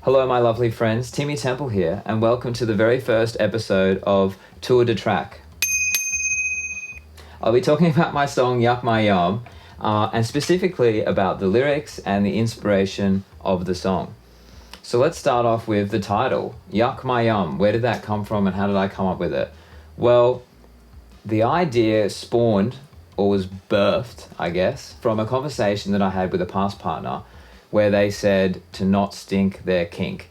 Hello, my lovely friends. Timmy Temple here, and welcome to the very first episode of Tour de Track. I'll be talking about my song Yuck My Yum, and specifically about the lyrics and the inspiration of the song. So let's start off with the title, Yuck My Yum. Where did that come from and how did I come up with it? Well, the idea spawned, or was birthed, I guess, from a conversation that I had with a past partner where they said to not stink their kink.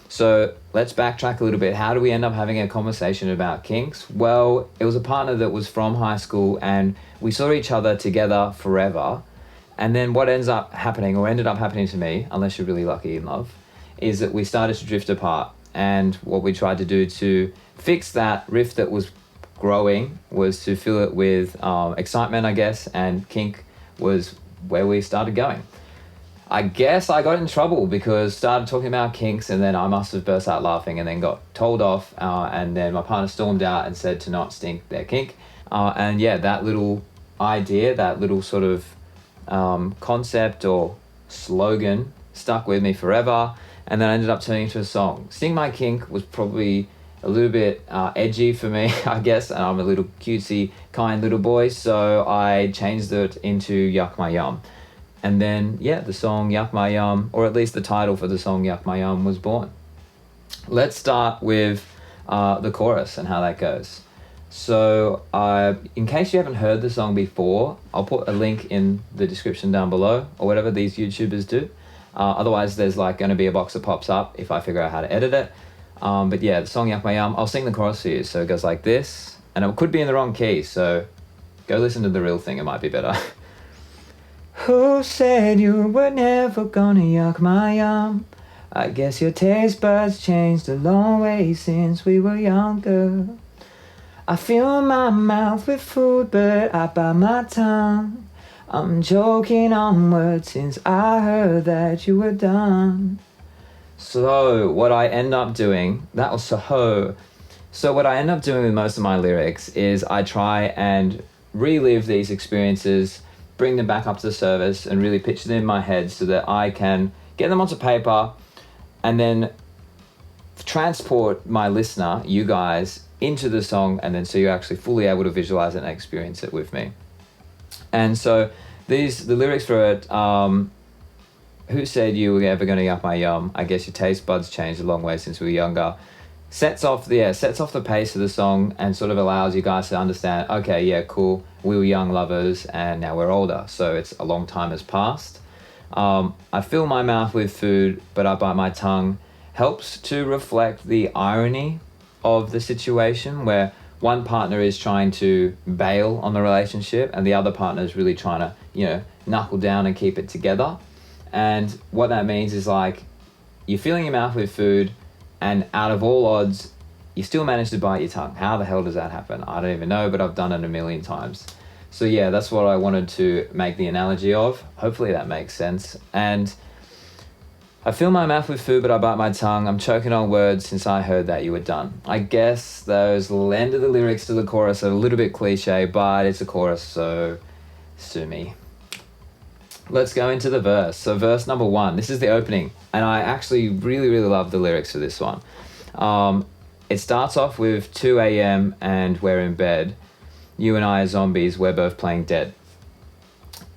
So let's backtrack a little bit. How do we end up having a conversation about kinks? Well, it was a partner that was from high school and we saw each other together forever. And then what ended up happening to me, unless you're really lucky in love, is that we started to drift apart. And what we tried to do to fix that rift that was growing was to fill it with excitement, I guess, and kink was where we started going. I guess I got in trouble because started talking about kinks and then I must have burst out laughing and then got told off and then my partner stormed out and said to not stink their kink. And yeah, that little idea, that little sort of concept or slogan stuck with me forever, and then I ended up turning into a song. Sting My Kink was probably a little bit edgy for me, I guess, and I'm a little cutesy, kind little boy, so I changed it into Yuck My Yum. And then, yeah, the song Yuck My Yum, or at least the title for the song Yuck My Yum, was born. Let's start with the chorus and how that goes. So, in case you haven't heard the song before, I'll put a link in the description down below, or whatever these YouTubers do. Otherwise, there's like going to be a box that pops up if I figure out how to edit it. But yeah, the song Yuck My Yum, I'll sing the chorus for you. So it goes like this, and it could be in the wrong key, so go listen to the real thing, it might be better. Who said you were never gonna yuck my yum? I guess your taste buds changed a long way since we were younger. I fill my mouth with food, but I bite my tongue. I'm joking on words since I heard that you were done. So what I end up doing, that was So what I end up doing with most of my lyrics is I try and relive these experiences, bring them back up to the surface and really picture them in my head so that I can get them onto paper and then transport my listener, you guys, into the song, and then so you're actually fully able to visualize it and experience it with me. And so the lyrics for it, who said you were ever going to yuck my yum? I guess your taste buds changed a long way since we were younger. Sets off the pace of the song and sort of allows you guys to understand, okay, yeah, cool, we were young lovers and now we're older, so it's a long time has passed. I fill my mouth with food, but I bite my tongue helps to reflect the irony of the situation where one partner is trying to bail on the relationship and the other partner is really trying to, knuckle down and keep it together. And what that means is like you're filling your mouth with food, and out of all odds, you still manage to bite your tongue. How the hell does that happen? I don't even know, but I've done it a million times. So yeah, that's what I wanted to make the analogy of. Hopefully that makes sense. And I fill my mouth with food, but I bite my tongue. I'm choking on words since I heard that you were done. I guess those end of the lyrics to the chorus are a little bit cliche, but it's a chorus, so sue me. Let's go into the verse. So verse number 1, this is the opening. And I actually really, really love the lyrics for this one. It starts off with 2 a.m. and we're in bed. You and I are zombies, we're both playing dead.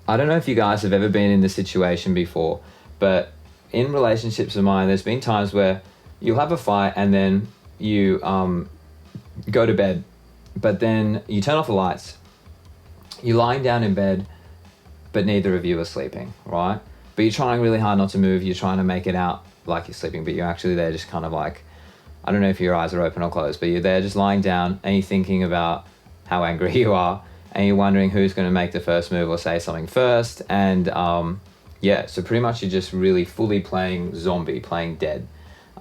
I don't know if you guys have ever been in this situation before, but in relationships of mine, there's been times where you'll have a fight and then you go to bed, but then you turn off the lights. You're lying down in bed, but neither of you are sleeping, right? But you're trying really hard not to move. You're trying to make it out like you're sleeping, but you're actually there just kind of like, I don't know if your eyes are open or closed, but you're there just lying down and you're thinking about how angry you are and you're wondering who's going to make the first move or say something first. And so pretty much you're just really fully playing zombie, playing dead.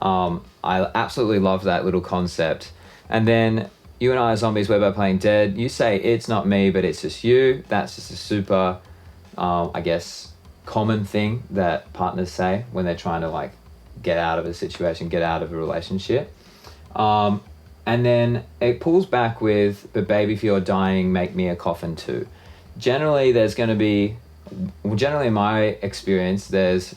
I absolutely love that little concept. And then you and I are zombies, we're both playing dead. You say, it's not me, but it's just you. That's just a super, common thing that partners say when they're trying to like get out of a situation, get out of a relationship. And then it pulls back with, but baby, if you're dying, make me a coffin too. Generally in my experience, there's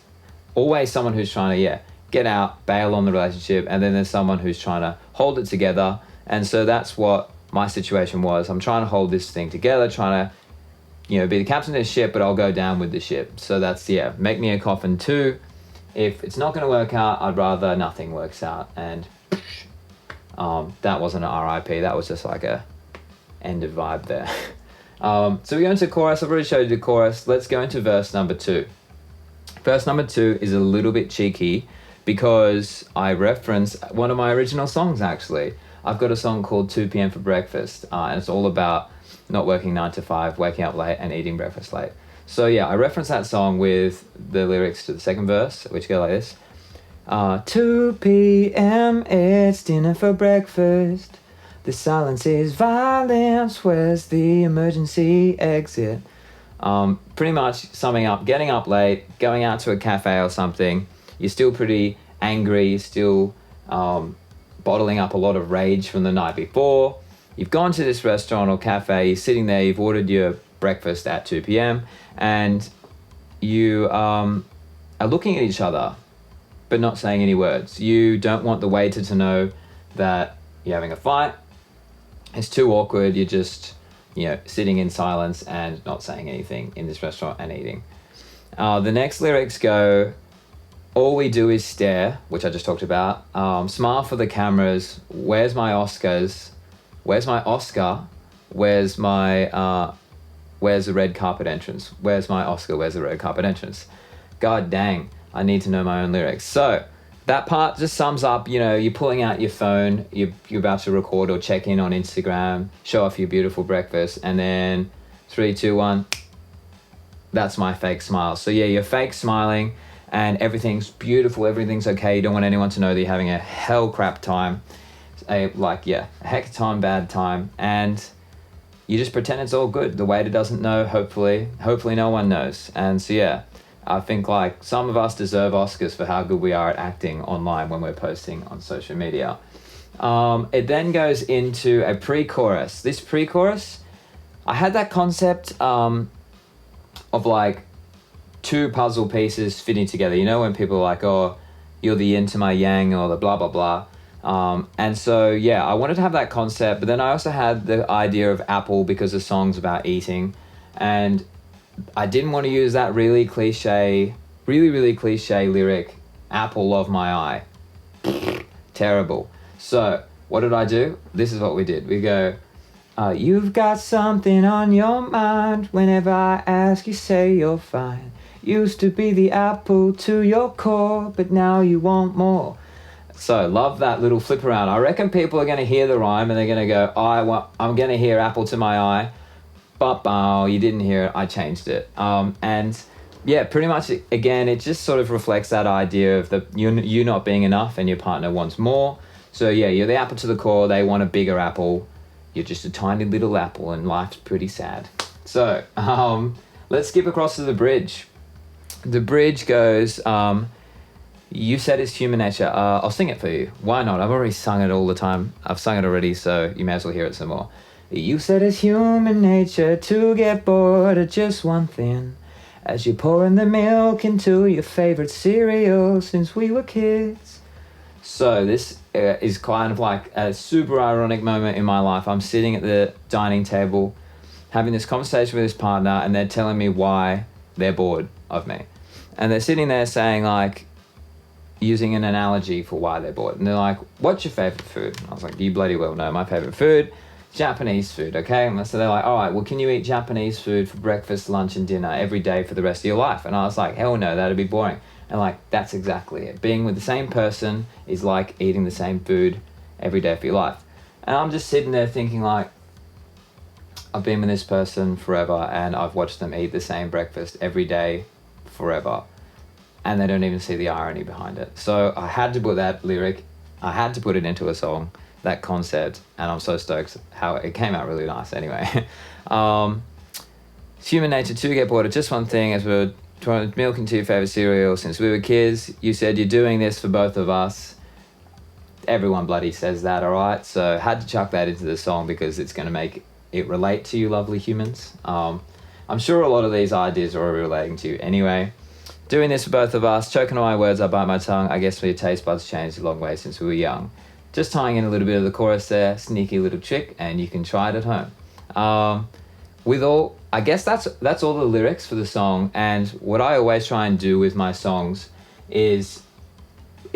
always someone who's trying to, get out, bail on the relationship, and then there's someone who's trying to hold it together. And so that's what my situation was. I'm trying to hold this thing together, trying to, be the captain of the ship, but I'll go down with the ship. So that's, make me a coffin too. If it's not going to work out, I'd rather nothing works out. And that wasn't an RIP. That was just like a end of vibe there. So we go into chorus. I've already showed you the chorus. Let's go into verse number 2. Verse number 2 is a little bit cheeky because I reference one of my original songs, actually. I've got a song called 2 p.m. for breakfast, and it's all about not working 9 to 5, waking up late and eating breakfast late. So I reference that song with the lyrics to the second verse, which go like this. 2 p.m. it's dinner for breakfast. The silence is violence, where's the emergency exit? Pretty much summing up, getting up late, going out to a cafe or something. You're still pretty angry, you're still bottling up a lot of rage from the night before. You've gone to this restaurant or cafe, you're sitting there, you've ordered your breakfast at 2 p.m. and you are looking at each other but not saying any words. You don't want the waiter to know that you're having a fight. It's too awkward. You're just, sitting in silence and not saying anything in this restaurant and eating. The next lyrics go, all we do is stare, which I just talked about. Smile for the cameras. Where's my Oscars? Where's my Oscar? Where's the red carpet entrance? Where's my Oscar? Where's the red carpet entrance? God dang, I need to know my own lyrics. So that part just sums up, you're pulling out your phone, you're about to record or check in on Instagram, show off your beautiful breakfast, and then 3, 2, 1, that's my fake smile. So you're fake smiling and everything's beautiful, everything's okay. You don't want anyone to know that you're having a hell crap time. A heck time, bad time, and you just pretend it's all good. The waiter doesn't know, hopefully no one knows. And so I think some of us deserve Oscars for how good we are at acting online when we're posting on social media. It then goes into a pre-chorus. This pre-chorus, I had that concept of 2 puzzle pieces fitting together. When people are like, oh, you're the yin to my yang, or the blah, blah, blah. And so, I wanted to have that concept, but then I also had the idea of apple because the song's about eating. And I didn't want to use that really cliche lyric, apple of my eye. Terrible. So what did I do? This is what we did. We go, you've got something on your mind. Whenever I ask, you say you're fine. Used to be the apple to your core, but now you want more. So love that little flip around. I reckon people are going to hear the rhyme and they're going to go, I'm going to hear apple to my eye. But you didn't hear it. I changed it. Pretty much, again, it just sort of reflects that idea of you not being enough and your partner wants more. So you're the apple to the core. They want a bigger apple. You're just a tiny little apple and life's pretty sad. So let's skip across to the bridge. The bridge goes, you said it's human nature. I'll sing it for you. Why not? I've already sung it all the time. I've sung it already, so you may as well hear it some more. You said it's human nature to get bored of just one thing. As you're pouring the milk into your favorite cereal since we were kids. So this is kind of like a super ironic moment in my life. I'm sitting at the dining table having this conversation with this partner and they're telling me why they're bored of me. And they're sitting there saying using an analogy for why they're bored. And they're like, what's your favorite food? I was like, you bloody well know my favorite food. Japanese food, okay? And so they're like, all right, well, can you eat Japanese food for breakfast, lunch, and dinner every day for the rest of your life? And I was like, hell no, that'd be boring. And that's exactly it. Being with the same person is like eating the same food every day for your life. And I'm just sitting there thinking I've been with this person forever and I've watched them eat the same breakfast every day forever. And they don't even see the irony behind it. So I had to put that lyric, I had to put it into a song, that concept, and I'm so stoked how it came out really nice anyway. It's human nature to get bored of just one thing as we're trying to milk into your favorite cereal since we were kids. You said you're doing this for both of us. Everyone bloody says that, all right? So had to chuck that into the song because it's going to make it relate to you lovely humans. I'm sure a lot of these ideas are already relating to you anyway. doing this for both of us, choking on my words, I bite my tongue. I guess your taste buds changed a long way since we were young. Just tying in a little bit of the chorus there, sneaky little trick, and you can try it at home. I guess that's all the lyrics for the song. And what I always try and do with my songs is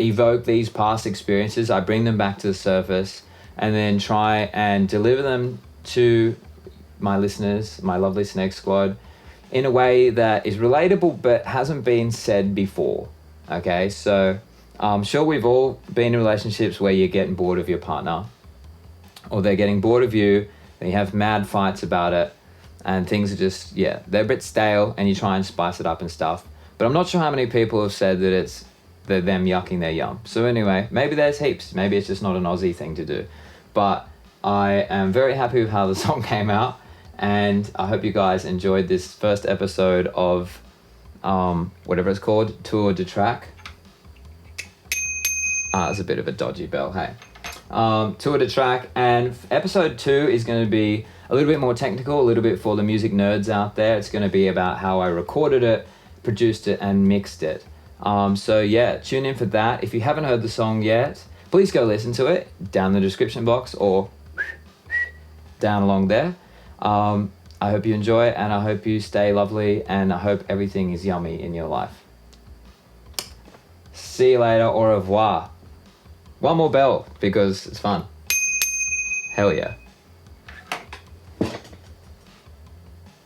evoke these past experiences. I bring them back to the surface and then try and deliver them to my listeners, my lovely Snake Squad, in a way that is relatable but hasn't been said before. Okay, so I'm sure we've all been in relationships where you're getting bored of your partner, or they're getting bored of you, and you have mad fights about it, and things are just, they're a bit stale, and you try and spice it up and stuff. But I'm not sure how many people have said that it's them yucking their yum. So anyway, maybe there's heaps. Maybe it's just not an Aussie thing to do. But I am very happy with how the song came out, and I hope you guys enjoyed this first episode of whatever it's called, Tour de Track. It's a bit of a dodgy bell, hey. Tour de Track, and episode 2 is going to be a little bit more technical, a little bit for the music nerds out there. It's going to be about how I recorded it, produced it, and mixed it. So yeah, tune in for that. If you haven't heard the song yet, please go listen to it down in the description box or down along there. I hope you enjoy it, and I hope you stay lovely, and I hope everything is yummy in your life. See you later, au revoir. One more bell because it's fun. Hell yeah.